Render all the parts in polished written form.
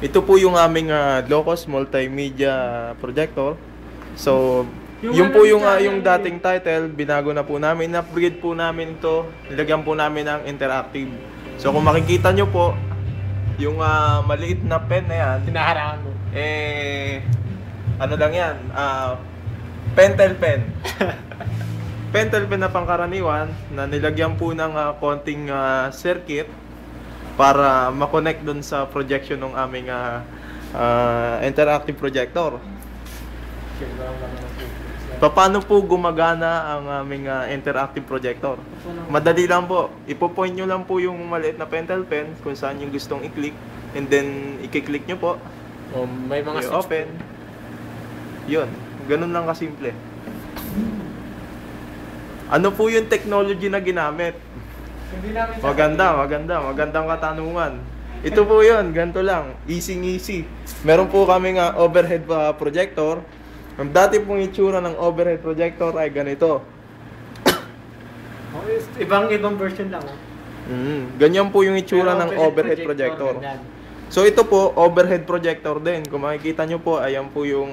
Ito po yung aming low-cost multimedia projector. So, yung po yung dating title, binago na po namin, in-upgrade po namin ito, nilagyan po namin ng interactive. So, kung makikita nyo po, yung maliit na pen na yan, Hinaharangan mo. ano lang yan, pentel pen. Pentel pen na pangkaraniwan, na nilagyan po ng konting circuit, para makonect dun sa projection ng aming interactive projector. Paano po gumagana ang aming interactive projector? Madali lang po. Ipo-point nyo lang po yung maliit na pentel pen kung saan yung gustong i-click, and then i-click nyo po. May mga switch open. Yun. Ganun lang kasimple. Ano po yung technology na ginamit? Magandang katanungan. Ito po yun, ganito lang, easy. Meron po kaming overhead projector. Ang dati pong itsura ng overhead projector ay ganito. Ibang version lang. Ganyan po yung itsura ng overhead projector. So ito po, overhead projector din. Kung makikita nyo po, ayan po yung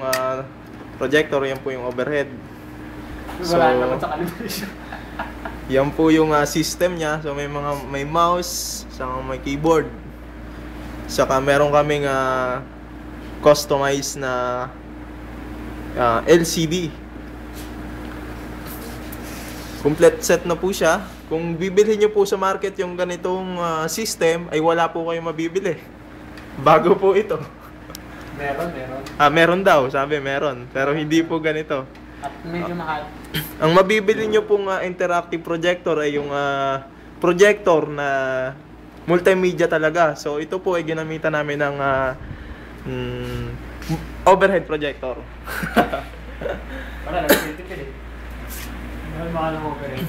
projector, ayan po yung overhead. Wala naman sa calibration. Yan po yung system niya. So may mouse, saka may keyboard. Saka meron kaming customized na LCD. Complete set na po siya. Kung bibilhin niyo po sa market yung ganitong system, ay wala po kayong mabibili. Bago po ito. Meron. Meron daw, sabi meron. Pero hindi po ganito. At medyo mahal. Ang mabibili nyo pong interactive projector ay yung projector na multimedia talaga. So ito po ay ginamitan namin ng overhead projector. Para lang, tipid eh. Mahal ng overhead.